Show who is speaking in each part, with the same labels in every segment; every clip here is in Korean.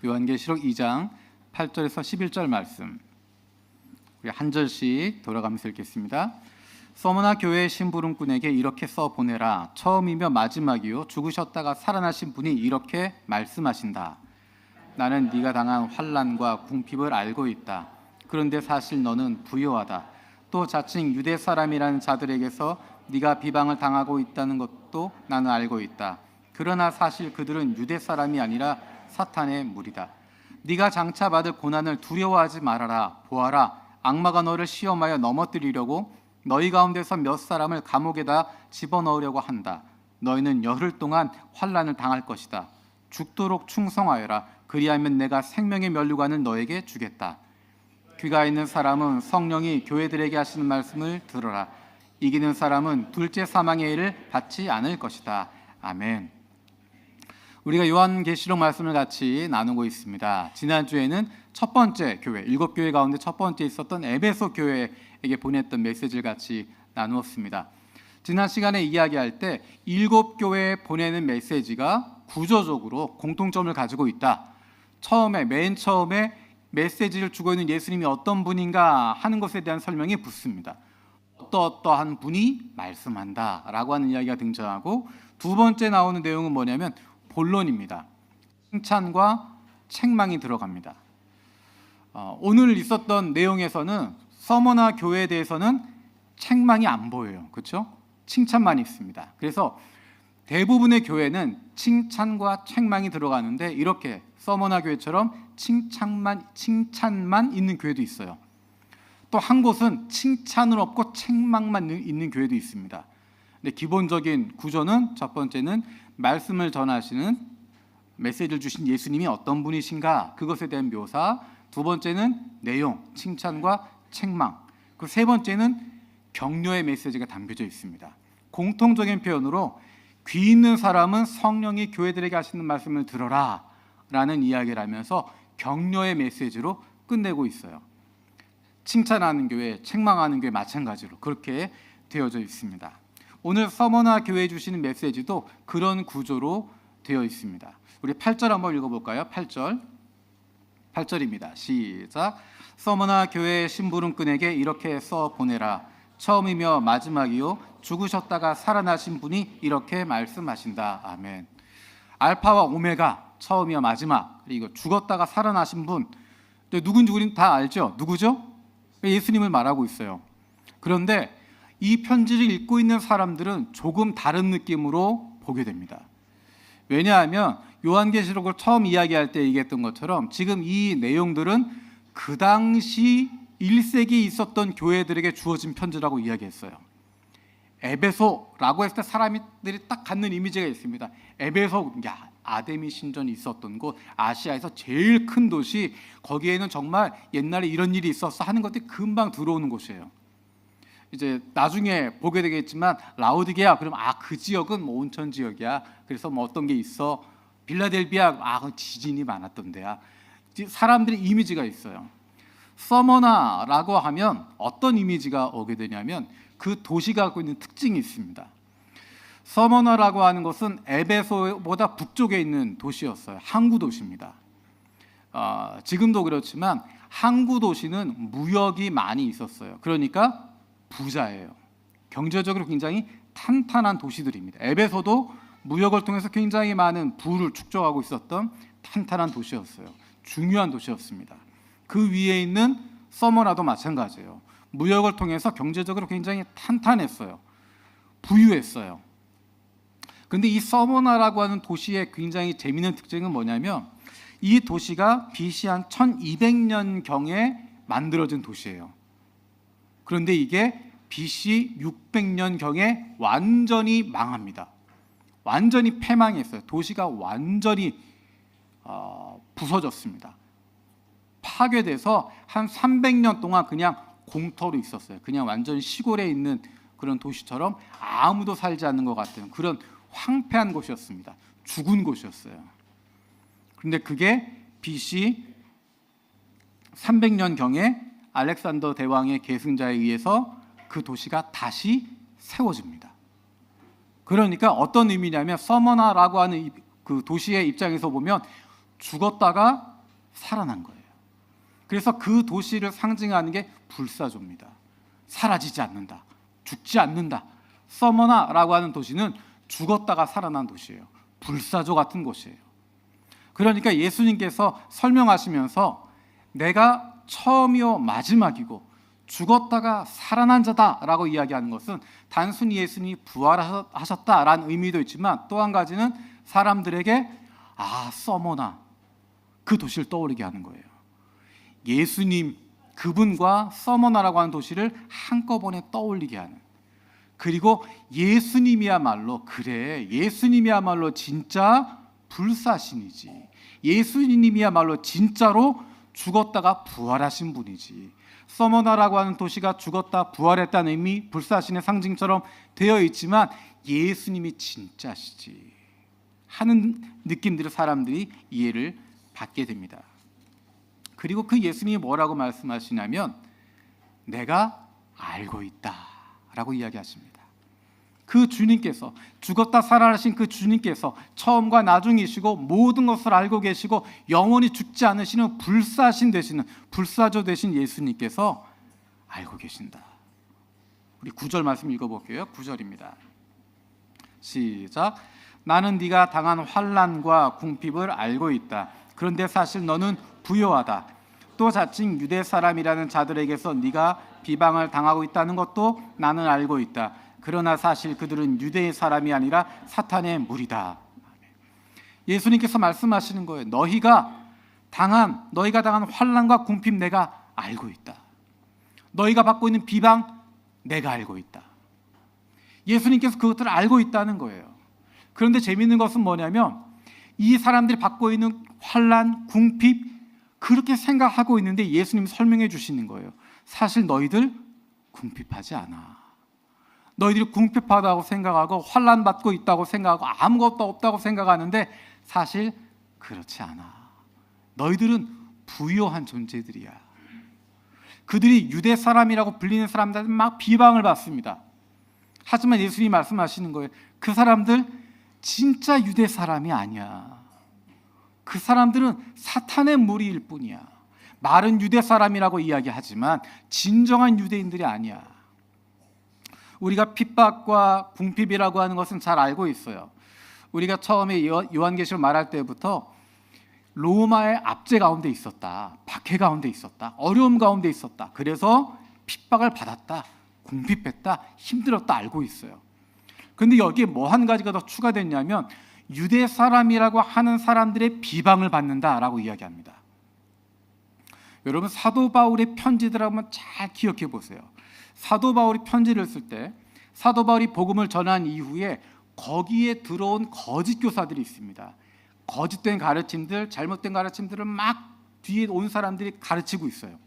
Speaker 1: 요한계시록 2장 8절에서 11절 말씀, 우리 한 절씩 돌아가면서 읽겠습니다. 서머나 교회의 심부름꾼에게 이렇게 써 보내라. 처음이며 마지막이요 죽으셨다가 살아나신 분이 이렇게 말씀하신다. 나는 네가 당한 환난과 궁핍을 알고 있다. 그런데 사실 너는 부요하다. 또 자칭 유대 사람이라는 자들에게서 네가 비방을 당하고 있다는 것도 나는 알고 있다. 그러나 사실 그들은 유대 사람이 아니라 사탄의 무리다. 네가 장차 받을 고난을 두려워하지 말아라. 보아라, 악마가 너를 시험하여 넘어뜨리려고 너희 가운데서 몇 사람을 감옥에다 집어넣으려고 한다. 너희는 열흘 동안 환난을 당할 것이다. 죽도록 충성하여라. 그리하면 내가 생명의 면류관을 너에게 주겠다. 귀가 있는 사람은 성령이 교회들에게 하시는 말씀을 들어라. 이기는 사람은 둘째 사망의 일을 받지 않을 것이다. 아멘. 우리가 요한계시록 말씀을 같이 나누고 있습니다. 지난주에는 첫 번째 교회, 7교회 가운데 첫 번째 있었던 에베소 교회에게 보냈던 메시지를 같이 나누었습니다. 지난 시간에 이야기할 때 7교회에 보내는 메시지가 구조적으로 공통점을 가지고 있다. 맨 처음에 메시지를 주고 있는 예수님이 어떤 분인가 하는 것에 대한 설명이 붙습니다. 어떠한 분이 말씀한다 라고 하는 이야기가 등장하고, 두 번째 나오는 내용은 뭐냐면 본론입니다. 칭찬과 책망이 들어갑니다. 오늘 있었던 내용에서는 서머나 교회에 대해서는 책망이 안 보여요. 그렇죠? 칭찬만 있습니다. 그래서 대부분의 교회는 칭찬과 책망이 들어가는데, 이렇게 서머나 교회처럼 칭찬만 있는 교회도 있어요. 또 한 곳은 칭찬은 없고 책망만 있는 교회도 있습니다. 근데 기본적인 구조는, 첫 번째는 말씀을 전하시는, 메시지를 주신 예수님이 어떤 분이신가, 그것에 대한 묘사. 두 번째는 내용, 칭찬과 책망. 그 세 번째는 격려의 메시지가 담겨져 있습니다. 공통적인 표현으로 귀 있는 사람은 성령이 교회들에게 하시는 말씀을 들어라 라는 이야기를 하면서 격려의 메시지로 끝내고 있어요. 칭찬하는 교회, 책망하는 교회 마찬가지로 그렇게 되어져 있습니다. 오늘 서머나 교회에 주시는 메시지도 그런 구조로 되어 있습니다. 우리 8절 한번 읽어볼까요? 8절입니다. 시작. 서머나 교회의 심부름꾼에게 이렇게 써 보내라. 처음이며 마지막이요 죽으셨다가 살아나신 분이 이렇게 말씀하신다. 아멘. 알파와 오메가, 처음이며 마지막, 그리고 죽었다가 살아나신 분, 누군지 우리는 다 알죠? 누구죠? 예수님을 말하고 있어요. 그런데 이 편지를 읽고 있는 사람들은 조금 다른 느낌으로 보게 됩니다. 왜냐하면 요한계시록을 처음 이야기할 때 얘기했던 것처럼 지금 이 내용들은 그 당시 1세기에 있었던 교회들에게 주어진 편지라고 이야기했어요. 에베소라고 했을 때 사람들이 딱 갖는 이미지가 있습니다. 에베소, 아데미 신전이 있었던 곳, 아시아에서 제일 큰 도시, 거기에는 정말 옛날에 이런 일이 있었어 하는 것들이 금방 들어오는 곳이에요. 이제 나중에 보게 되겠지만 라오디게아, 그럼 그 지역은 뭐 온천 지역이야. 그래서 뭐 어떤 게 있어. 빌라델비아, 그 지진이 많았던 데야. 사람들의 이미지가 있어요. 서머나라고 하면 어떤 이미지가 오게 되냐면 그 도시가 갖고 있는 특징이 있습니다. 서머나라고 하는 것은 에베소보다 북쪽에 있는 도시였어요. 항구 도시입니다. 지금도 그렇지만 항구 도시는 무역이 많이 있었어요. 그러니까 부자예요. 경제적으로 굉장히 탄탄한 도시들입니다. 에베소도 무역을 통해서 굉장히 많은 부를 축적하고 있었던 탄탄한 도시였어요. 중요한 도시였습니다. 그 위에 있는 서머나도 마찬가지예요. 무역을 통해서 경제적으로 굉장히 탄탄했어요. 부유했어요. 그런데 이 서머나라고 하는 도시의 굉장히 재미있는 특징은 뭐냐면, 이 도시가 BC 한 1200년경에 만들어진 도시예요. 그런데 이게 BC 600년경에 완전히 망합니다. 완전히 패망했어요. 도시가 완전히 부서졌습니다. 파괴돼서 한 300년 동안 그냥 공터로 있었어요. 그냥 완전 시골에 있는 그런 도시처럼 아무도 살지 않는 것 같은 그런 황폐한 곳이었습니다. 죽은 곳이었어요. 그런데 그게 BC 300년경에 알렉산더 대왕의 계승자에 의해서 그 도시가 다시 세워집니다. 그러니까 어떤 의미냐면 서머나라고 하는 그 도시의 입장에서 보면 죽었다가 살아난 거예요. 그래서 그 도시를 상징하는 게 불사조입니다. 사라지지 않는다, 죽지 않는다. 서머나라고 하는 도시는 죽었다가 살아난 도시예요. 불사조 같은 곳이에요. 그러니까 예수님께서 설명하시면서 내가 처음이요 마지막이고 죽었다가 살아난 자다라고 이야기하는 것은 단순히 예수님이 부활하셨다라는 의미도 있지만 또 한 가지는 사람들에게 서머나 그 도시를 떠오르게 하는 거예요. 예수님 그분과 서머나라고 하는 도시를 한꺼번에 떠올리게 하는, 그리고 예수님이야말로 진짜 불사신이지, 예수님이야말로 진짜로 죽었다가 부활하신 분이지, 서머나라고 하는 도시가 죽었다 부활했다는 의미, 불사신의 상징처럼 되어 있지만 예수님이 진짜시지 하는 느낌들을 사람들이 이해를 받게 됩니다. 그리고 그 예수님이 뭐라고 말씀하시냐면 내가 알고 있다라고 이야기하십니다. 그 주님께서, 죽었다 살아나신 그 주님께서 처음과 나중이시고 모든 것을 알고 계시고 영원히 죽지 않으시는 불사신 되시는, 불사조 되신 예수님께서 알고 계신다. 우리 9절 말씀 읽어볼게요. 9절입니다. 시작. 나는 네가 당한 환난과 궁핍을 알고 있다. 그런데 사실 너는 부요하다. 또 자칭 유대 사람이라는 자들에게서 네가 비방을 당하고 있다는 것도 나는 알고 있다. 그러나 사실 그들은 유대의 사람이 아니라 사탄의 무리다. 예수님께서 말씀하시는 거예요. 너희가 당한 환난과 궁핍 내가 알고 있다. 너희가 받고 있는 비방 내가 알고 있다. 예수님께서 그것들을 알고 있다는 거예요. 그런데 재미있는 것은 뭐냐면 이 사람들이 받고 있는 환난, 궁핍 그렇게 생각하고 있는데 예수님이 설명해 주시는 거예요. 사실 너희들 궁핍하지 않아. 너희들이 궁핍하다고 생각하고 환난 받고 있다고 생각하고 아무것도 없다고 생각하는데 사실 그렇지 않아. 너희들은 부요한 존재들이야. 그들이 유대 사람이라고 불리는 사람들은 막 비방을 받습니다. 하지만 예수님이 말씀하시는 거예요. 그 사람들 진짜 유대 사람이 아니야. 그 사람들은 사탄의 무리일 뿐이야. 말은 유대 사람이라고 이야기하지만 진정한 유대인들이 아니야. 우리가 핍박과 궁핍이라고 하는 것은 잘 알고 있어요. 우리가 처음에 요한계시록 말할 때부터 로마의 압제 가운데 있었다, 박해 가운데 있었다, 어려움 가운데 있었다, 그래서 핍박을 받았다, 궁핍했다, 힘들었다 알고 있어요. 그런데 여기에 뭐 한 가지가 더 추가됐냐면 유대 사람이라고 하는 사람들의 비방을 받는다라고 이야기합니다. 여러분 사도 바울의 편지들 한번 잘 기억해 보세요. 사도 바울이 편지를 쓸 때 사도 바울이 복음을 전한 이후에 거기에 들어온 거짓 교사들이 있습니다. 거짓된 가르침들, 잘못된 가르침들을 막 뒤에 온 사람들이 가르치고 있어요.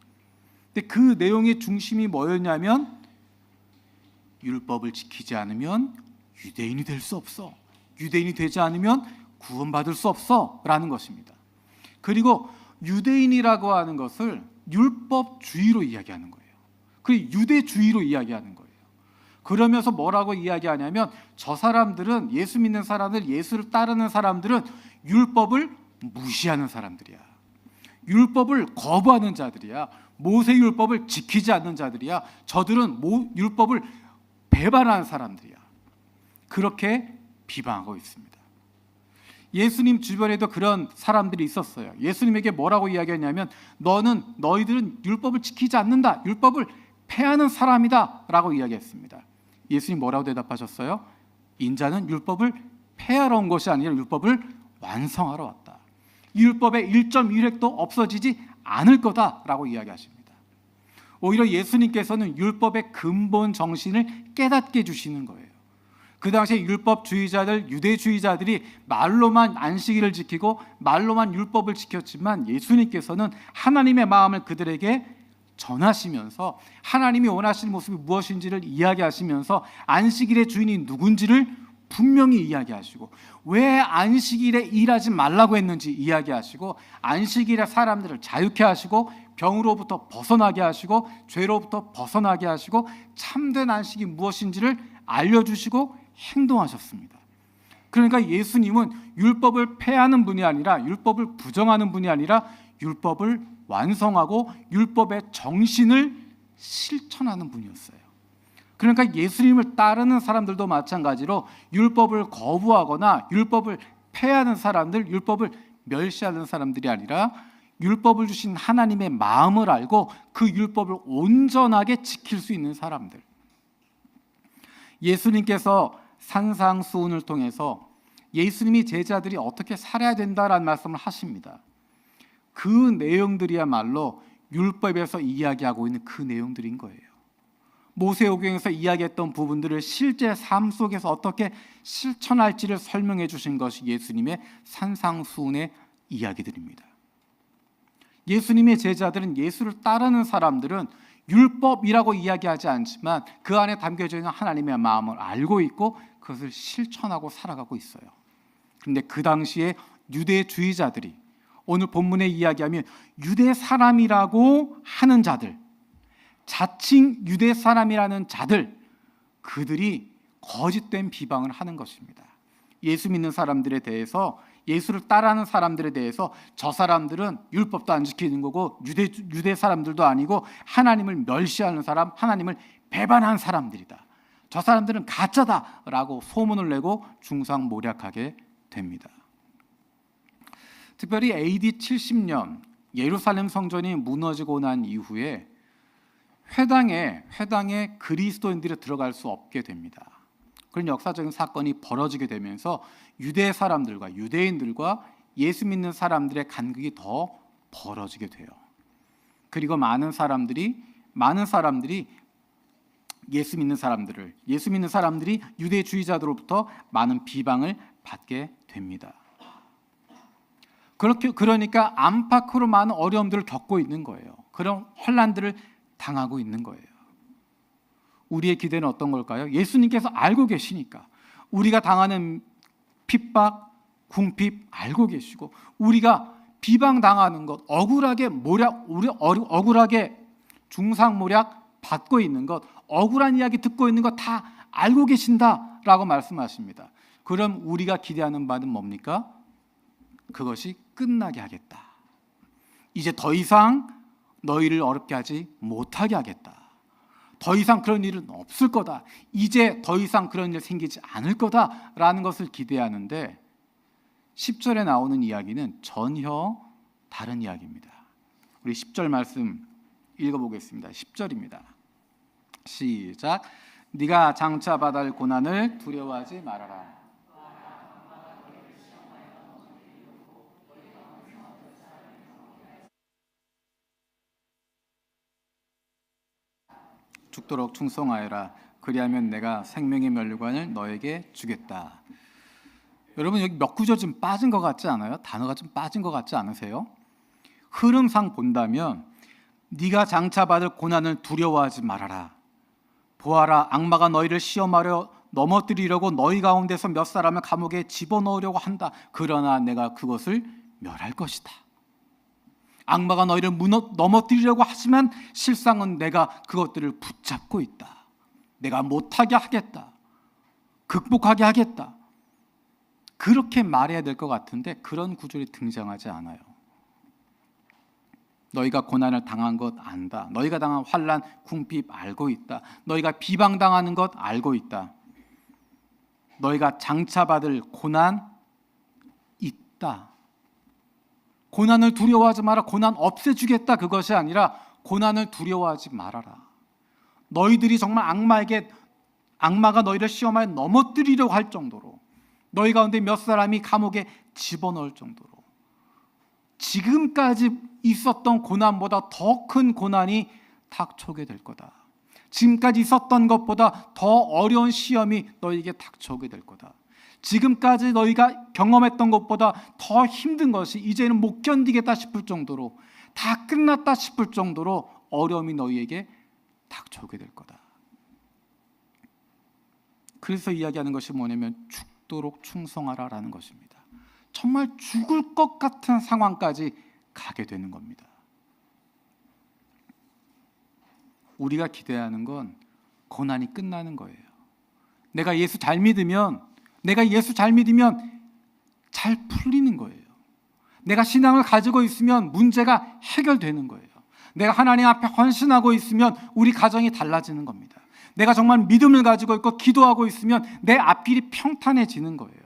Speaker 1: 근데 그 내용의 중심이 뭐였냐면 율법을 지키지 않으면 유대인이 될 수 없어. 유대인이 되지 않으면 구원받을 수 없어 라는 것입니다. 그리고 유대인이라고 하는 것을 율법주의로 이야기하는 거예요. 그리고 유대주의로 이야기하는 거예요. 그러면서 뭐라고 이야기하냐면 저 사람들은, 예수 믿는 사람들, 예수를 따르는 사람들은 율법을 무시하는 사람들이야. 율법을 거부하는 자들이야. 모세 율법을 지키지 않는 자들이야. 저들은 율법을 배반하는 사람들이야. 그렇게 비방하고 있습니다. 예수님 주변에도 그런 사람들이 있었어요. 예수님에게 뭐라고 이야기했냐면 너희들은 율법을 지키지 않는다, 율법을 폐하는 사람이다 라고 이야기했습니다. 예수님 뭐라고 대답하셨어요? 인자는 율법을 폐하러 온 것이 아니라 율법을 완성하러 왔다. 율법의 1.1획도 없어지지 않을 거다라고 이야기하십니다. 오히려 예수님께서는 율법의 근본 정신을 깨닫게 해주시는 거예요. 그 당시에 율법주의자들, 유대주의자들이 말로만 안식일을 지키고 말로만 율법을 지켰지만 예수님께서는 하나님의 마음을 그들에게 전하시면서 하나님이 원하시는 모습이 무엇인지를 이야기하시면서 안식일의 주인이 누군지를 분명히 이야기하시고 왜 안식일에 일하지 말라고 했는지 이야기하시고 안식일에 사람들을 자유케 하시고 병으로부터 벗어나게 하시고 죄로부터 벗어나게 하시고 참된 안식이 무엇인지를 알려주시고 행동하셨습니다. 그러니까 예수님은 율법을 폐하는 분이 아니라, 율법을 부정하는 분이 아니라 율법을 완성하고 율법의 정신을 실천하는 분이었어요. 그러니까 예수님을 따르는 사람들도 마찬가지로 율법을 거부하거나 율법을 폐하는 사람들, 율법을 멸시하는 사람들이 아니라 율법을 주신 하나님의 마음을 알고 그 율법을 온전하게 지킬 수 있는 사람들. 예수님께서 산상수훈을 통해서 예수님이 제자들이 어떻게 살아야 된다라는 말씀을 하십니다. 그 내용들이야말로 율법에서 이야기하고 있는 그 내용들인 거예요. 모세오경에서 이야기했던 부분들을 실제 삶 속에서 어떻게 실천할지를 설명해 주신 것이 예수님의 산상수훈의 이야기들입니다. 예수님의 제자들은, 예수를 따르는 사람들은 율법이라고 이야기하지 않지만 그 안에 담겨져 있는 하나님의 마음을 알고 있고 그것을 실천하고 살아가고 있어요. 그런데 그 당시에 유대주의자들이, 오늘 본문에 이야기하면 유대 사람이라고 하는 자들, 자칭 유대 사람이라는 자들, 그들이 거짓된 비방을 하는 것입니다. 예수 믿는 사람들에 대해서, 예수를 따르는 사람들에 대해서 저 사람들은 율법도 안 지키는 거고 유대 사람들도 아니고 하나님을 멸시하는 사람, 하나님을 배반한 사람들이다, 저 사람들은 가짜다라고 소문을 내고 중상모략하게 됩니다. 특별히 AD 70년 예루살렘 성전이 무너지고 난 이후에 회당에 그리스도인들이 들어갈 수 없게 됩니다. 그런 역사적인 사건이 벌어지게 되면서 유대 사람들과 유대인들과 예수 믿는 사람들의 간극이 더 벌어지게 돼요. 그리고 많은 사람들이 예수 믿는 사람들이 유대주의자들로부터 많은 비방을 받게 됩니다. 그러니까 안팎으로 많은 어려움들을 겪고 있는 거예요. 그런 혼란들을 당하고 있는 거예요. 우리의 기대는 어떤 걸까요? 예수님께서 알고 계시니까 우리가 당하는 핍박, 궁핍 알고 계시고, 우리가 비방당하는 것, 억울하게 중상모략 받고 있는 것, 억울한 이야기 듣고 있는 것 다 알고 계신다라고 말씀하십니다. 그럼 우리가 기대하는 바는 뭡니까? 그것이 끝나게 하겠다. 이제 더 이상 너희를 어렵게 하지 못하게 하겠다. 더 이상 그런 일은 없을 거다. 이제 더 이상 그런 일 생기지 않을 거다라는 것을 기대하는데 10절에 나오는 이야기는 전혀 다른 이야기입니다. 우리 10절 말씀 읽어보겠습니다. 10절입니다. 시작. 네가 장차 받을 고난을 두려워하지 말아라. 죽도록 충성하여라. 그리하면 내가 생명의 면류관을 너에게 주겠다. 여러분, 여기 몇 구절 좀 빠진 것 같지 않아요? 단어가 좀 빠진 것 같지 않으세요? 흐름상 본다면 네가 장차 받을 고난을 두려워하지 말아라. 보아라, 악마가 너희를 시험하려 넘어뜨리려고 너희 가운데서 몇 사람을 감옥에 집어넣으려고 한다. 그러나 내가 그것을 멸할 것이다. 악마가 너희를 넘어뜨리려고 하지만 실상은 내가 그것들을 붙잡고 있다. 내가 못하게 하겠다. 극복하게 하겠다. 그렇게 말해야 될 것 같은데 그런 구절이 등장하지 않아요. 너희가 고난을 당한 것 안다. 너희가 당한 환난, 궁핍 알고 있다. 너희가 비방당하는 것 알고 있다. 너희가 장차 받을 고난 있다. 고난을 두려워하지 마라. 고난 없애주겠다. 그것이 아니라 고난을 두려워하지 말아라. 너희들이 정말 악마가 너희를 시험하여 넘어뜨리려고 할 정도로, 너희 가운데 몇 사람이 감옥에 집어넣을 정도로 지금까지 있었던 고난보다 더 큰 고난이 닥쳐오게 될 거다. 지금까지 있었던 것보다 더 어려운 시험이 너희에게 닥쳐오게 될 거다. 지금까지 너희가 경험했던 것보다 더 힘든 것이 이제는 못 견디겠다 싶을 정도로, 다 끝났다 싶을 정도로 어려움이 너희에게 닥쳐오게 될 거다. 그래서 이야기하는 것이 뭐냐면 죽도록 충성하라라는 것입니다. 정말 죽을 것 같은 상황까지 가게 되는 겁니다. 우리가 기대하는 건 고난이 끝나는 거예요. 내가 예수 잘 믿으면 내가 예수 잘 믿으면 잘 풀리는 거예요. 내가 신앙을 가지고 있으면 문제가 해결되는 거예요. 내가 하나님 앞에 헌신하고 있으면 우리 가정이 달라지는 겁니다. 내가 정말 믿음을 가지고 있고 기도하고 있으면 내 앞길이 평탄해지는 거예요.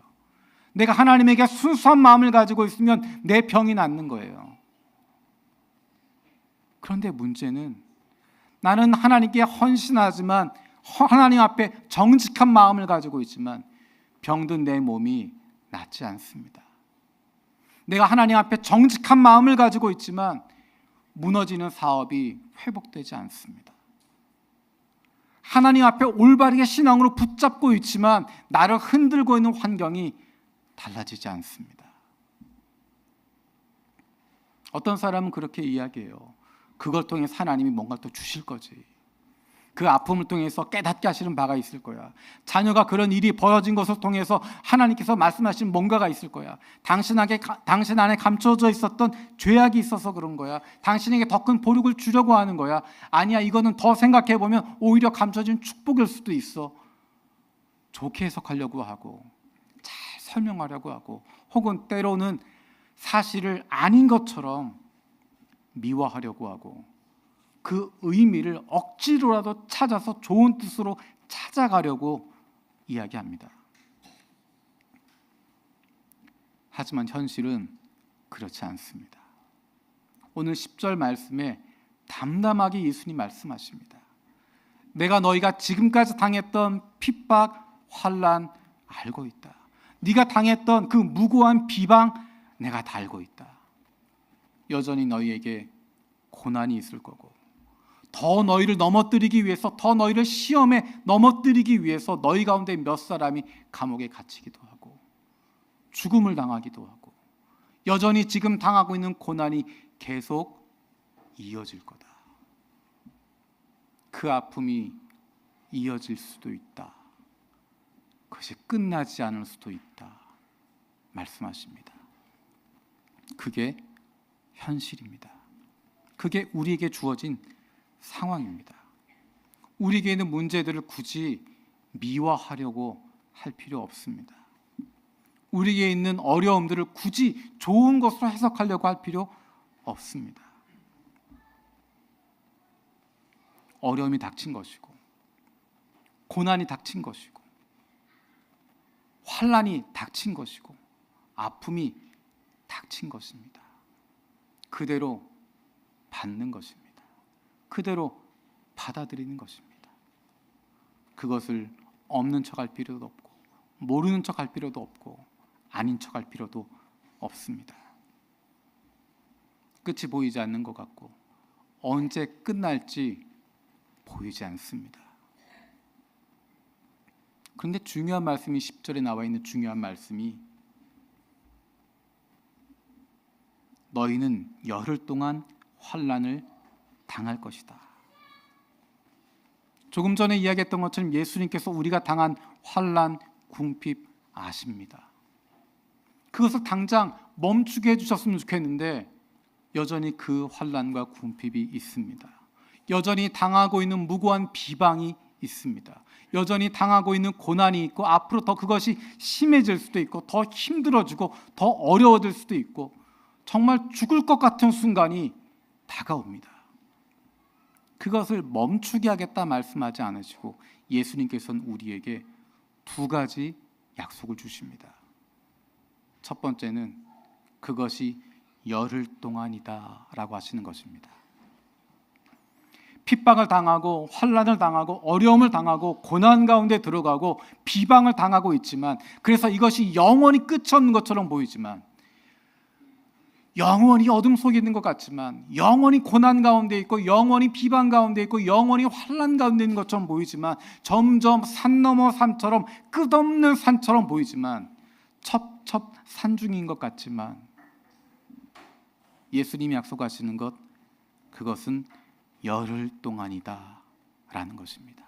Speaker 1: 내가 하나님에게 순수한 마음을 가지고 있으면 내 병이 낫는 거예요. 그런데 문제는 나는 하나님께 헌신하지만 하나님 앞에 정직한 마음을 가지고 있지만 병든 내 몸이 낫지 않습니다. 내가 하나님 앞에 정직한 마음을 가지고 있지만 무너지는 사업이 회복되지 않습니다. 하나님 앞에 올바르게 신앙으로 붙잡고 있지만 나를 흔들고 있는 환경이 달라지지 않습니다. 어떤 사람은 그렇게 이야기해요. 그걸 통해서 하나님이 뭔가 또 주실 거지. 그 아픔을 통해서 깨닫게 하시는 바가 있을 거야. 자녀가 그런 일이 벌어진 것을 통해서 하나님께서 말씀하신 뭔가가 있을 거야. 당신 안에 감춰져 있었던 죄악이 있어서 그런 거야. 당신에게 더 큰 보력을 주려고 하는 거야. 아니야, 이거는 더 생각해보면 오히려 감춰진 축복일 수도 있어. 좋게 해석하려고 하고 잘 설명하려고 하고 혹은 때로는 사실을 아닌 것처럼 미화하려고 하고 그 의미를 억지로라도 찾아서 좋은 뜻으로 찾아가려고 이야기합니다. 하지만 현실은 그렇지 않습니다. 오늘 10절 말씀에 담담하게 예수님 말씀하십니다. 내가 너희가 지금까지 당했던 핍박, 환난 알고 있다. 네가 당했던 그 무고한 비방 내가 다 알고 있다. 여전히 너희에게 고난이 있을 거고 더 너희를 넘어뜨리기 위해서, 더 너희를 시험에 넘어뜨리기 위해서 너희 가운데 몇 사람이 감옥에 갇히기도 하고 죽음을 당하기도 하고 여전히 지금 당하고 있는 고난이 계속 이어질 거다. 그 아픔이 이어질 수도 있다. 그것이 끝나지 않을 수도 있다. 말씀하십니다. 그게 현실입니다. 그게 우리에게 주어진 상황입니다. 우리에게 있는 문제들을 굳이 미화하려고 할 필요 없습니다. 우리에게 있는 어려움들을 굳이 좋은 것으로 해석하려고 할 필요 없습니다. 어려움이 닥친 것이고 고난이 닥친 것이고 환난이 닥친 것이고 아픔이 닥친 것입니다. 그대로 받는 것입니다. 그대로 받아들이는 것입니다. 그것을 없는 척할 필요도 없고 모르는 척할 필요도 없고 아닌 척할 필요도 없습니다. 끝이 보이지 않는 것 같고 언제 끝날지 보이지 않습니다. 그런데 중요한 말씀이 10절에 나와 있는 중요한 말씀이 너희는 열흘 동안 환난을 당할 것이다. 조금 전에 이야기했던 것처럼 예수님께서 우리가 당한 환난, 궁핍 아십니다. 그것을 당장 멈추게 해주셨으면 좋겠는데 여전히 그 환난과 궁핍이 있습니다. 여전히 당하고 있는 무고한 비방이 있습니다. 여전히 당하고 있는 고난이 있고 앞으로 더 그것이 심해질 수도 있고 더 힘들어지고 더 어려워질 수도 있고 정말 죽을 것 같은 순간이 다가옵니다. 그것을 멈추게 하겠다 말씀하지 않으시고 예수님께서는 우리에게 두 가지 약속을 주십니다. 첫 번째는 그것이 열흘 동안이다 라고 하시는 것입니다. 핍박을 당하고 환난을 당하고 어려움을 당하고 고난 가운데 들어가고 비방을 당하고 있지만 그래서 이것이 영원히 끝이 없는 것처럼 보이지만 영원히 어둠 속에 있는 것 같지만 영원히 고난 가운데 있고 영원히 비방 가운데 있고 영원히 환난 가운데 있는 것처럼 보이지만 점점 산 넘어 산처럼 끝없는 산처럼 보이지만 첩첩 산중인 것 같지만 예수님이 약속하시는 것 그것은 열흘 동안이다 라는 것입니다.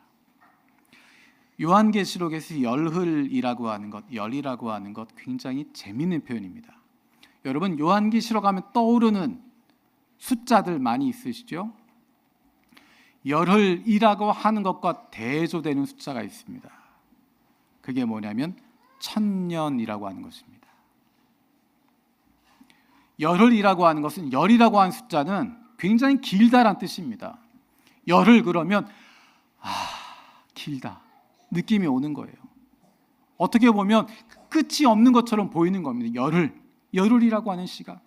Speaker 1: 요한계시록에서 열흘이라고 하는 것, 열이라고 하는 것 굉장히 재미있는 표현입니다. 여러분 요한계시록 하면 떠오르는 숫자들 많이 있으시죠? 열흘이라고 하는 것과 대조되는 숫자가 있습니다. 그게 뭐냐면 천년이라고 하는 것입니다. 열흘이라고 하는 것은, 열이라고 하는 숫자는 굉장히 길다란 뜻입니다. 열흘 그러면 길다 느낌이 오는 거예요. 어떻게 보면 끝이 없는 것처럼 보이는 겁니다. 열흘이라고 하는 시간,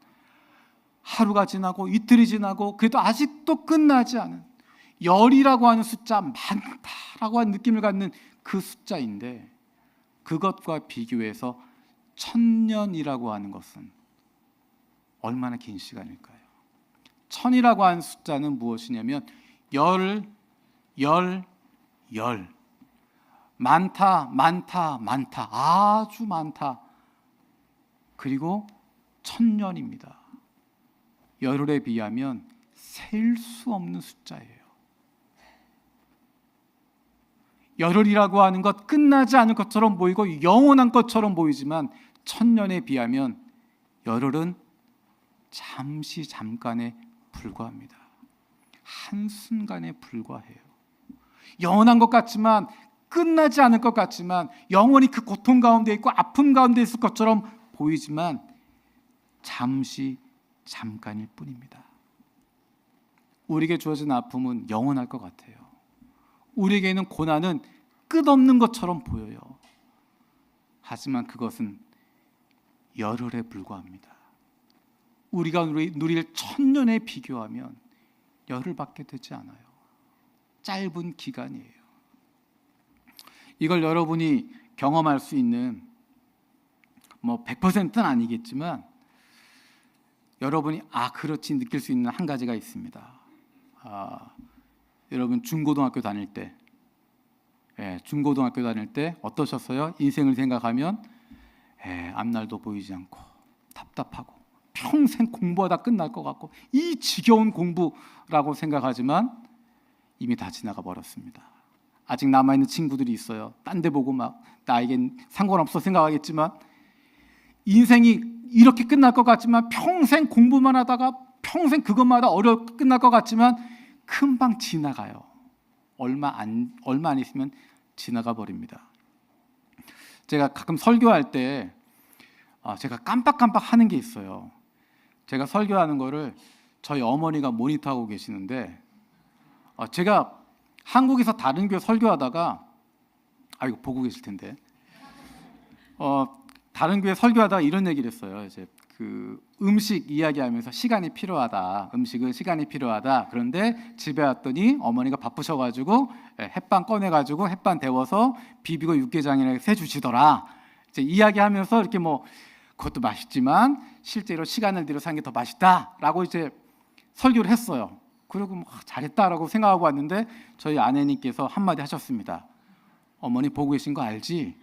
Speaker 1: 하루가 지나고 이틀이 지나고 그래도 아직도 끝나지 않은, 열이라고 하는 숫자, 많다라고 하는 느낌을 갖는 그 숫자인데, 그것과 비교해서 천년이라고 하는 것은 얼마나 긴 시간일까요? 천이라고 하는 숫자는 무엇이냐면 열, 많다, 아주 많다. 그리고 천년입니다. 열흘에 비하면 셀 수 없는 숫자예요. 열흘이라고 하는 것, 끝나지 않을 것처럼 보이고 영원한 것처럼 보이지만 천년에 비하면 열흘은 잠깐에 불과합니다. 한순간에 불과해요. 영원한 것 같지만, 끝나지 않을 것 같지만, 영원히 그 고통 가운데 있고 아픔 가운데 있을 것처럼 보이지만 잠깐일 뿐입니다. 우리에게 주어진 아픔은 영원할 것 같아요. 우리에게는 고난은 끝없는 것처럼 보여요. 하지만 그것은 열흘에 불과합니다. 우리가 누릴 천년에 비교하면 열흘밖에 되지 않아요. 짧은 기간이에요. 이걸 여러분이 경험할 수 있는 100%는 아니겠지만 여러분이 그렇지 느낄 수 있는 한 가지가 있습니다. 여러분 중고등학교 다닐 때 어떠셨어요? 인생을 생각하면 앞날도 보이지 않고 답답하고 평생 공부하다 끝날 것 같고 이 지겨운 공부라고 생각하지만 이미 다 지나가 버렸습니다. 아직 남아있는 친구들이 있어요. 딴 데 보고 막 나에겐 상관없어 생각하겠지만 인생이 이렇게 끝날 것 같지만 평생 공부만 하다가 평생 그것마다 어렵게 끝날 것 같지만 금방 지나가요. 얼마 안 있으면 지나가 버립니다. 제가 가끔 설교할 때 제가 깜빡깜빡 하는 게 있어요. 제가 설교하는 거를 저희 어머니가 모니터하고 계시는데 제가 한국에서 다른 교회 설교하다가 이거 보고 계실 텐데 다른 교회 설교하다가 이런 얘기를 했어요. 이제 그 음식 이야기하면서 시간이 필요하다. 음식은 시간이 필요하다. 그런데 집에 왔더니 어머니가 바쁘셔가지고 햇반 꺼내가지고 햇반 데워서 비비고 육개장이나 새 주시더라. 이제 이야기하면서 이렇게 그것도 맛있지만 실제로 시간을 들여서 하는 게 더 맛있다라고 이제 설교를 했어요. 그리고 잘했다라고 생각하고 왔는데 저희 아내님께서 한마디 하셨습니다. 어머니 보고 계신 거 알지?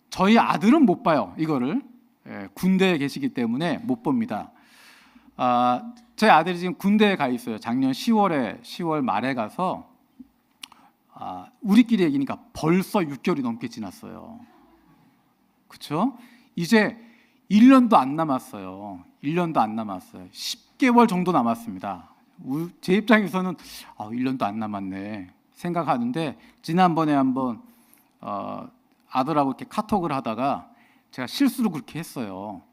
Speaker 1: 저희 아들은 못 봐요. 이거를 군대에 계시기 때문에 못 봅니다. 저희 아들이 지금 군대에 가 있어요. 작년 10월 말에 가서 우리끼리 얘기니까 벌써 6개월이 넘게 지났어요. 그렇죠? 이제 1년도 안 남았어요. 10개월 정도 남았습니다. 제 입장에서는 1년도 안 남았네 생각하는데 지난번에 한번 아들하고 이렇게 카톡을 하다가 제가 실수로 그렇게 했어요.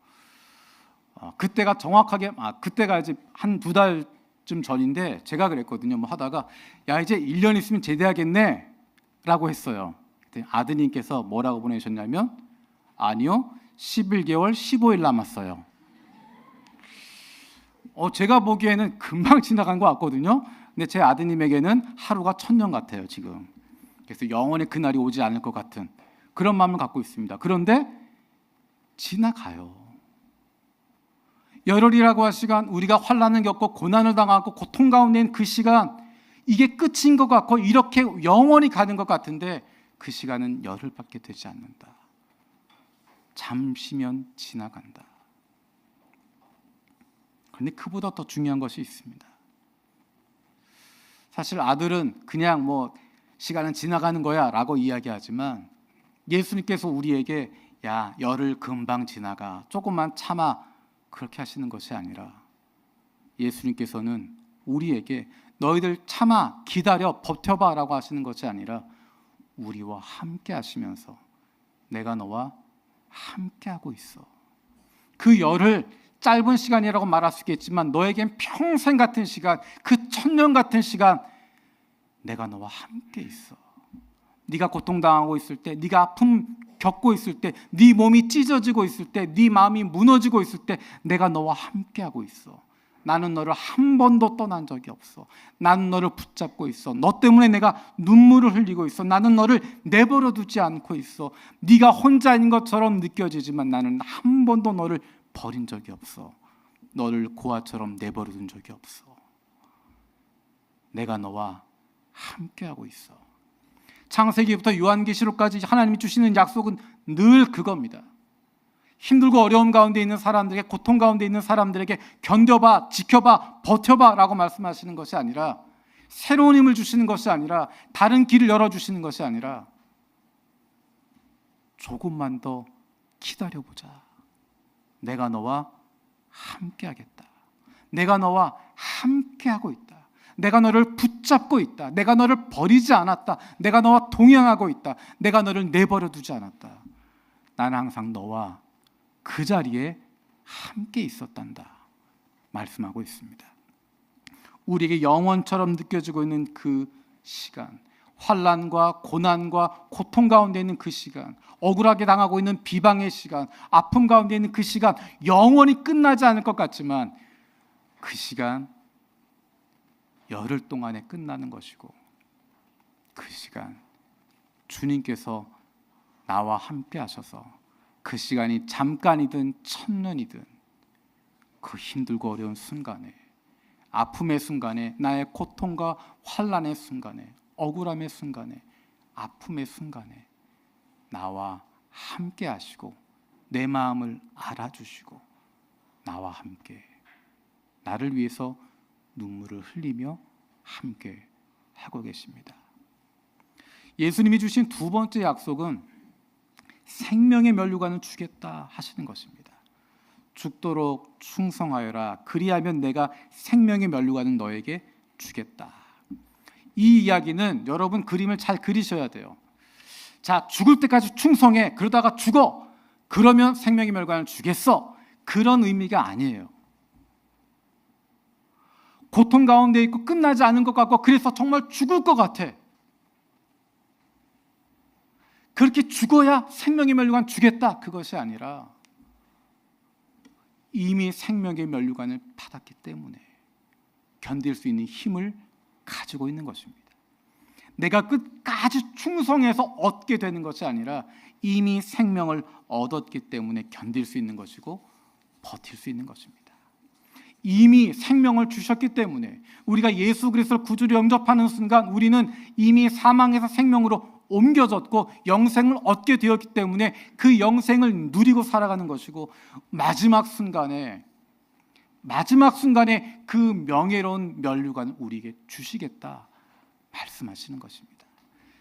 Speaker 1: 그때가 정확하게 그때가 이제 한 2달쯤 전인데 제가 그랬거든요. 하다가 야 이제 1년 있으면 제대하겠네 라고 했어요. 그때 아드님께서 뭐라고 보내셨냐면 아니요 11개월 15일 남았어요. 제가 보기에는 금방 지나간 것 같거든요. 근데 제 아드님에게는 하루가 천년 같아요 지금. 그래서 영원히 그날이 오지 않을 것 같은 그런 마음을 갖고 있습니다. 그런데 지나가요. 열흘이라고 할 시간, 우리가 환난을 겪고 고난을 당하고 고통 가운데 있는 그 시간, 이게 끝인 것 같고 이렇게 영원히 가는 것 같은데 그 시간은 열흘밖에 되지 않는다. 잠시면 지나간다. 그런데 그보다 더 중요한 것이 있습니다. 사실 아들은 그냥 시간은 지나가는 거야 라고 이야기하지만 예수님께서 우리에게 야 열흘 금방 지나가 조금만 참아 그렇게 하시는 것이 아니라 예수님께서는 우리에게 너희들 참아 기다려 버텨봐 라고 하시는 것이 아니라 우리와 함께 하시면서 내가 너와 함께 하고 있어. 그 열흘 짧은 시간이라고 말할 수 있겠지만 너에겐 평생 같은 시간, 그 천년 같은 시간 내가 너와 함께 있어. 네가 고통당하고 있을 때, 네가 아픔 겪고 있을 때, 네 몸이 찢어지고 있을 때, 네 마음이 무너지고 있을 때 내가 너와 함께 하고 있어. 나는 너를 한 번도 떠난 적이 없어. 나는 너를 붙잡고 있어. 너 때문에 내가 눈물을 흘리고 있어. 나는 너를 내버려 두지 않고 있어. 네가 혼자인 것처럼 느껴지지만 나는 한 번도 너를 버린 적이 없어. 너를 고아처럼 내버려 둔 적이 없어. 내가 너와 함께하고 있어. 창세기부터 요한계시록까지 하나님이 주시는 약속은 늘 그겁니다. 힘들고 어려움 가운데 있는 사람들에게, 고통 가운데 있는 사람들에게 견뎌봐, 지켜봐, 버텨봐 라고 말씀하시는 것이 아니라, 새로운 힘을 주시는 것이 아니라, 다른 길을 열어주시는 것이 아니라, 조금만 더 기다려보자. 내가 너와 함께하겠다. 내가 너와 함께하고 있다. 내가 너를 붙잡고 있다. 내가 너를 버리지 않았다. 내가 너와 동행하고 있다. 내가 너를 내버려 두지 않았다. 나는 항상 너와 그 자리에 함께 있었단다 말씀하고 있습니다. 우리에게 영원처럼 느껴지고 있는 그 시간, 환난과 고난과 고통 가운데 있는 그 시간, 억울하게 당하고 있는 비방의 시간, 아픔 가운데 있는 그 시간, 영원히 끝나지 않을 것 같지만 그 시간 열흘 동안에 끝나는 것이고, 그 시간 주님께서 나와 함께 하셔서 그 시간이 잠깐이든 천년이든 그 힘들고 어려운 순간에, 아픔의 순간에, 나의 고통과 환난의 순간에, 억울함의 순간에, 아픔의 순간에 나와 함께 하시고 내 마음을 알아주시고 나와 함께 나를 위해서 눈물을 흘리며 함께 하고 계십니다. 예수님이 주신 두 번째 약속은 생명의 면류관을 주겠다 하시는 것입니다. 죽도록 충성하여라. 그리하면 내가 생명의 면류관을 너에게 주겠다. 이 이야기는 여러분 그림을 잘 그리셔야 돼요. 자, 죽을 때까지 충성해. 그러다가 죽어. 그러면 생명의 면류관을 주겠어. 그런 의미가 아니에요. 고통 가운데 있고 끝나지 않은 것 같고 그래서 정말 죽을 것 같아. 그렇게 죽어야 생명의 면류관 주겠다. 그것이 아니라 이미 생명의 면류관을 받았기 때문에 견딜 수 있는 힘을 가지고 있는 것입니다. 내가 끝까지 충성해서 얻게 되는 것이 아니라 이미 생명을 얻었기 때문에 견딜 수 있는 것이고 버틸 수 있는 것입니다. 이미 생명을 주셨기 때문에 우리가 예수 그리스도를 구주로 영접하는 순간 우리는 이미 사망에서 생명으로 옮겨졌고 영생을 얻게 되었기 때문에 그 영생을 누리고 살아가는 것이고, 마지막 순간에 그 명예로운 면류관을 우리에게 주시겠다 말씀하시는 것입니다.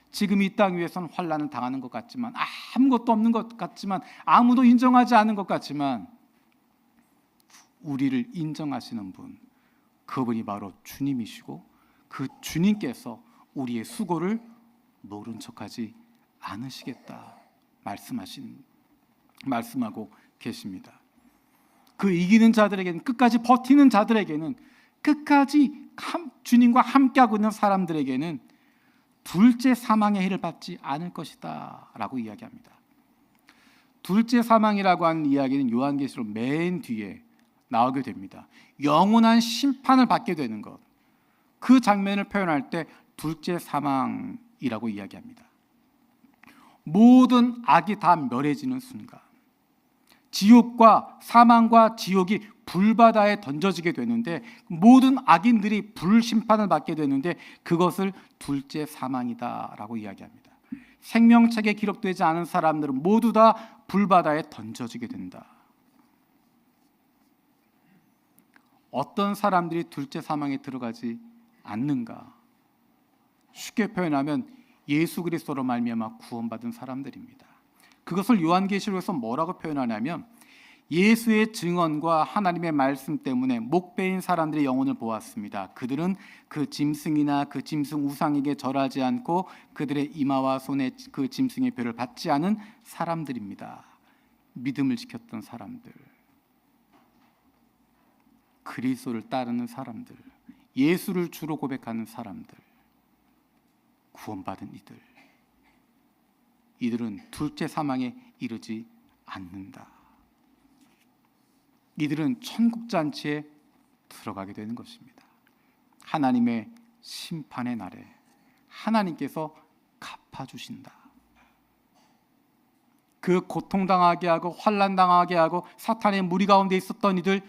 Speaker 1: 지금 이 땅 위에서는 환난을 당하는 것 같지만, 아무것도 없는 것 같지만, 아무도 인정하지 않은 것 같지만 우리를 인정하시는 분, 그분이 바로 주님이시고 그 주님께서 우리의 수고를 모른 척하지 않으시겠다 말씀하고 계십니다. 그 이기는 자들에게는, 끝까지 버티는 자들에게는, 끝까지 주님과 함께하고 있는 사람들에게는 둘째 사망의 해를 받지 않을 것이다 라고 이야기합니다. 둘째 사망이라고 하는 이야기는 요한계시록 맨 뒤에 나오게 됩니다. 영원한 심판을 받게 되는 것, 그 장면을 표현할 때 둘째 사망이라고 이야기합니다. 모든 악이 다 멸해지는 순간, 지옥과 사망과 지옥이 불바다에 던져지게 되는데, 모든 악인들이 불심판을 받게 되는데 그것을 둘째 사망이다라고 이야기합니다. 생명책에 기록되지 않은 사람들은 모두 다 불바다에 던져지게 된다. 어떤 사람들이 둘째 사망에 들어가지 않는가? 쉽게 표현하면 예수 그리스도로 말미암아 구원받은 사람들입니다. 그것을 요한계시록에서 뭐라고 표현하냐면 예수의 증언과 하나님의 말씀 때문에 목베인 사람들의 영혼을 보았습니다. 그들은 그 짐승이나 그 짐승 우상에게 절하지 않고 그들의 이마와 손에 그 짐승의 뼈를 받지 않은 사람들입니다. 믿음을 지켰던 사람들, 그리스도를 따르는 사람들, 예수를 주로 고백하는 사람들, 구원받은 이들은 둘째 사망에 이르지 않는다. 이들은 천국잔치에 들어가게 되는 것입니다. 하나님의 심판의 날에 하나님께서 갚아주신다. 그 고통당하게 하고 환난당하게 하고 사탄의 무리 가운데 있었던 이들,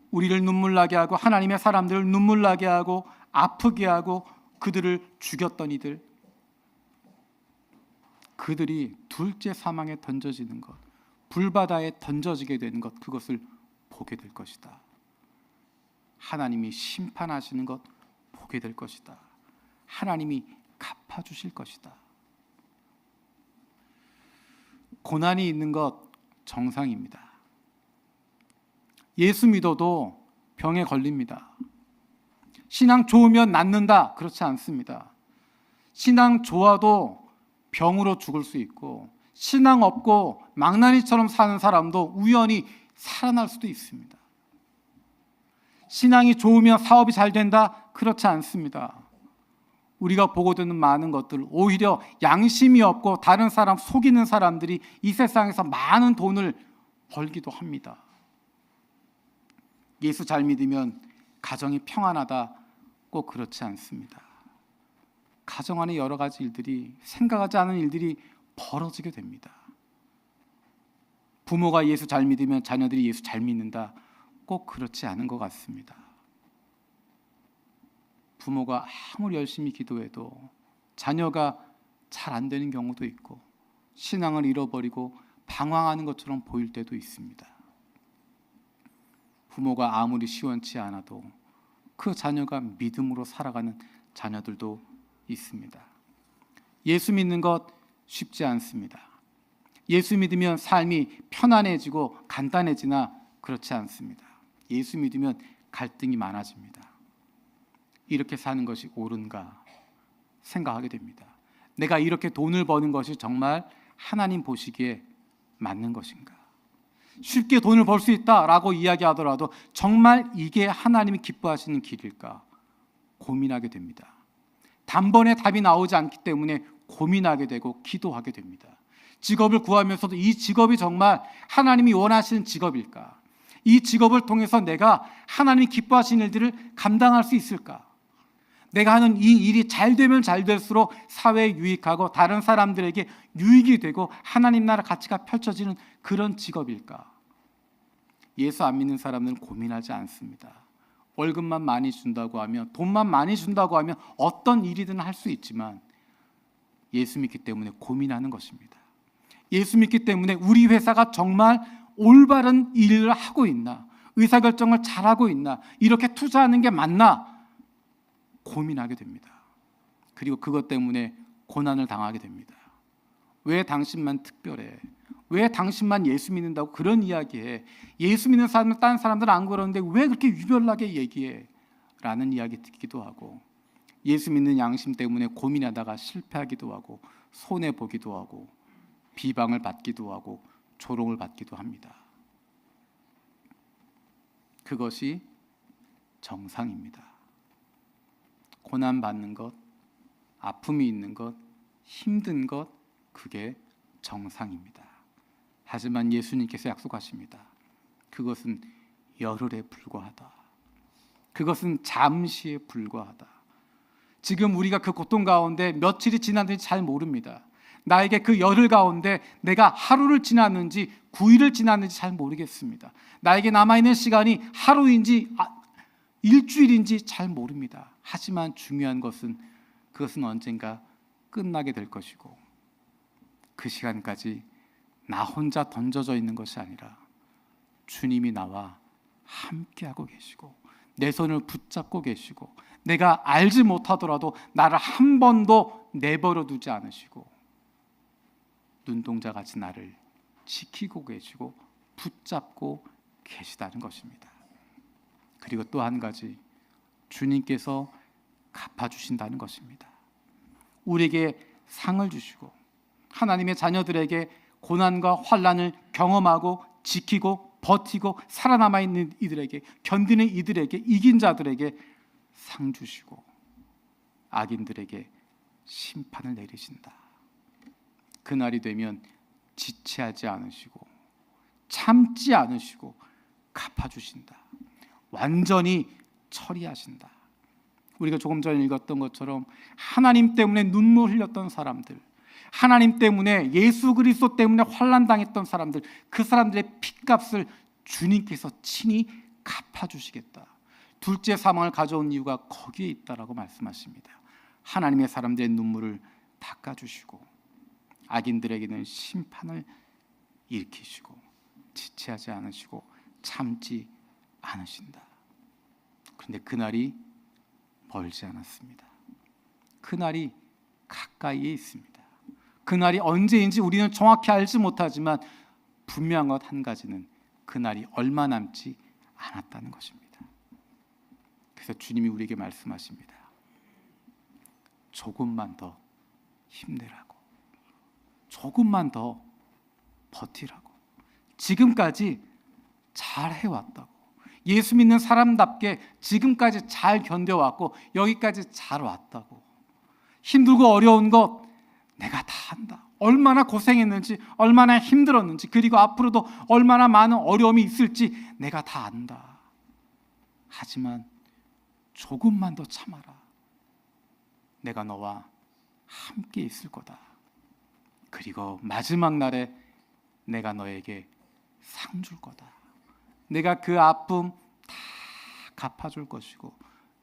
Speaker 1: 우리를 눈물나게 하고 하나님의 사람들을 눈물나게 하고 아프게 하고 그들을 죽였던 이들, 그들이 둘째 사망에 던져지는 것, 불바다에 던져지게 되는 것, 그것을 보게 될 것이다. 하나님이 심판하시는 것 보게 될 것이다. 하나님이 갚아주실 것이다. 고난이 있는 것 정상입니다. 예수 믿어도 병에 걸립니다. 신앙 좋으면 낫는다, 그렇지 않습니다. 신앙 좋아도 병으로 죽을 수 있고, 신앙 없고 망나니처럼 사는 사람도 우연히 살아날 수도 있습니다. 신앙이 좋으면 사업이 잘 된다, 그렇지 않습니다. 우리가 보고 듣는 많은 것들, 오히려 양심이 없고 다른 사람 속이는 사람들이 이 세상에서 많은 돈을 벌기도 합니다. 예수 잘 믿으면 가정이 평안하다, 꼭 그렇지 않습니다. 가정 안에 여러 가지 일들이, 생각하지 않은 일들이 벌어지게 됩니다. 부모가 예수 잘 믿으면 자녀들이 예수 잘 믿는다, 꼭 그렇지 않은 것 같습니다. 부모가 아무리 열심히 기도해도 자녀가 잘 안 되는 경우도 있고, 신앙을 잃어버리고 방황하는 것처럼 보일 때도 있습니다. 부모가 아무리 시원치 않아도 그 자녀가 믿음으로 살아가는 자녀들도 있습니다. 예수 믿는 것 쉽지 않습니다. 예수 믿으면 삶이 편안해지고 간단해지나, 그렇지 않습니다. 예수 믿으면 갈등이 많아집니다. 이렇게 사는 것이 옳은가 생각하게 됩니다. 내가 이렇게 돈을 버는 것이 정말 하나님 보시기에 맞는 것인가? 쉽게 돈을 벌 수 있다라고 이야기하더라도 정말 이게 하나님이 기뻐하시는 길일까? 고민하게 됩니다. 단번에 답이 나오지 않기 때문에 고민하게 되고 기도하게 됩니다. 직업을 구하면서도 이 직업이 정말 하나님이 원하시는 직업일까? 이 직업을 통해서 내가 하나님이 기뻐하시는 일들을 감당할 수 있을까? 내가 하는 이 일이 잘 되면 잘 될수록 사회에 유익하고 다른 사람들에게 유익이 되고 하나님 나라 가치가 펼쳐지는 그런 직업일까? 예수 안 믿는 사람들은 고민하지 않습니다. 월급만 많이 준다고 하면, 돈만 많이 준다고 하면 어떤 일이든 할 수 있지만, 예수 믿기 때문에 고민하는 것입니다. 예수 믿기 때문에 우리 회사가 정말 올바른 일을 하고 있나, 의사결정을 잘하고 있나, 이렇게 투자하는 게 맞나 고민하게 됩니다. 그리고 그것 때문에 고난을 당하게 됩니다. 왜 당신만 특별해? 왜 당신만 예수 믿는다고 그런 이야기해? 예수 믿는 사람은 다른 사람들은 안 그러는데 왜 그렇게 유별나게 얘기해? 라는 이야기 듣기도 하고, 예수 믿는 양심 때문에 고민하다가 실패하기도 하고, 손해보기도 하고, 비방을 받기도 하고, 조롱을 받기도 합니다. 그것이 정상입니다. 고난받는 것, 아픔이 있는 것, 힘든 것, 그게 정상입니다. 하지만 예수님께서 약속하십니다. 그것은 열흘에 불과하다. 그것은 잠시에 불과하다. 지금 우리가 그 고통 가운데 며칠이 지났는지 잘 모릅니다. 나에게 그 열흘 가운데 내가 하루를 지났는지 9일을 지났는지 잘 모르겠습니다. 나에게 남아있는 시간이 하루인지 일주일인지 잘 모릅니다. 하지만 중요한 것은 그것은 언젠가 끝나게 될 것이고, 그 시간까지 나 혼자 던져져 있는 것이 아니라 주님이 나와 함께하고 계시고 내 손을 붙잡고 계시고, 내가 알지 못하더라도 나를 한 번도 내버려 두지 않으시고 눈동자같이 나를 지키고 계시고 붙잡고 계시다는 것입니다. 그리고 또 한 가지, 주님께서 갚아주신다는 것입니다. 우리에게 상을 주시고 하나님의 자녀들에게 고난과 환난을 경험하고 지키고 버티고 살아남아 있는 이들에게, 견디는 이들에게, 이긴 자들에게 상 주시고 악인들에게 심판을 내리신다. 그날이 되면 지체하지 않으시고 참지 않으시고 갚아주신다. 완전히 처리하신다. 우리가 조금 전에 읽었던 것처럼 하나님 때문에 눈물 흘렸던 사람들, 하나님 때문에, 예수 그리스도 때문에 환난당했던 사람들, 그 사람들의 핏값을 주님께서 친히 갚아주시겠다. 둘째 사망을 가져온 이유가 거기에 있다라고 말씀하십니다. 하나님의 사람들의 눈물을 닦아주시고 악인들에게는 심판을 일으키시고 지체하지 않으시고 참지 않으신다. 그런데 그날이 멀지 않았습니다. 그날이 가까이에 있습니다. 그날이 언제인지 우리는 정확히 알지 못하지만 분명한 것 한 가지는 그날이 얼마 남지 않았다는 것입니다. 그래서 주님이 우리에게 말씀하십니다. 조금만 더 힘내라고, 조금만 더 버티라고. 지금까지 잘 해왔다고, 예수 믿는 사람답게 지금까지 잘 견뎌왔고 여기까지 잘 왔다고. 힘들고 어려운 것 내가 다 한다. 얼마나 고생했는지, 얼마나 힘들었는지, 그리고 앞으로도 얼마나 많은 어려움이 있을지 내가 다 안다. 하지만 조금만 더 참아라. 내가 너와 함께 있을 거다. 그리고 마지막 날에 내가 너에게 상 줄 거다. 내가 그 아픔 다 갚아줄 것이고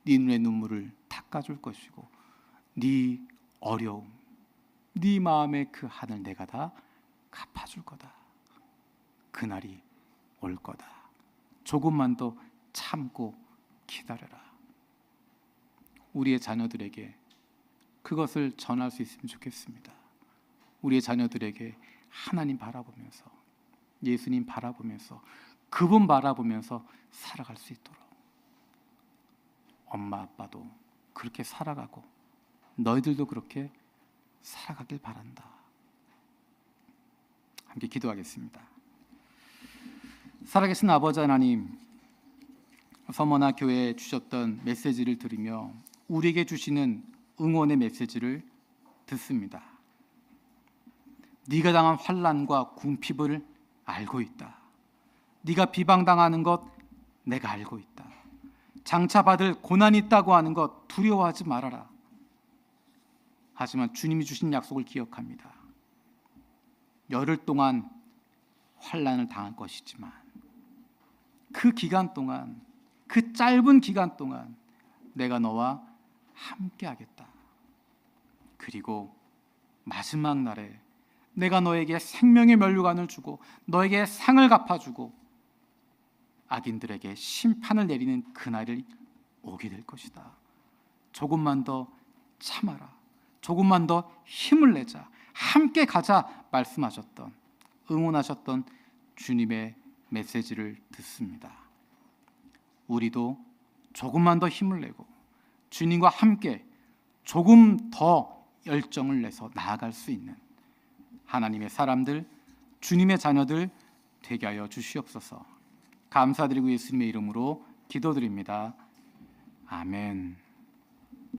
Speaker 1: 네 눈의 눈물을 닦아줄 것이고 네 어려움, 네 마음의 그 한을 내가 다 갚아줄 거다. 그날이 올 거다. 조금만 더 참고 기다려라. 우리의 자녀들에게 그것을 전할 수 있으면 좋겠습니다. 우리의 자녀들에게 하나님 바라보면서, 예수님 바라보면서, 그분 바라보면서 살아갈 수 있도록. 엄마 아빠도 그렇게 살아가고 너희들도 그렇게 살아가길 바란다. 함께 기도하겠습니다. 살아계신 아버지 하나님, 서머나 교회에 주셨던 메시지를 들으며 우리에게 주시는 응원의 메시지를 듣습니다. 네가 당한 환난과 궁핍을 알고 있다. 네가 비방당하는 것 내가 알고 있다. 장차 받을 고난이 있다고 하는 것 두려워하지 말아라. 하지만 주님이 주신 약속을 기억합니다. 열흘 동안 환난을 당할 것이지만 그 기간 동안, 그 짧은 기간 동안 내가 너와 함께 하겠다. 그리고 마지막 날에 내가 너에게 생명의 면류관을 주고 너에게 상을 갚아주고 악인들에게 심판을 내리는 그날이 오게 될 것이다. 조금만 더 참아라. 조금만 더 힘을 내자. 함께 가자 말씀하셨던, 응원하셨던 주님의 메시지를 듣습니다. 우리도 조금만 더 힘을 내고 주님과 함께 조금 더 열정을 내서 나아갈 수 있는 하나님의 사람들, 주님의 자녀들 되게 하여 주시옵소서. 감사드리고 예수님의 이름으로 기도드립니다. 아멘.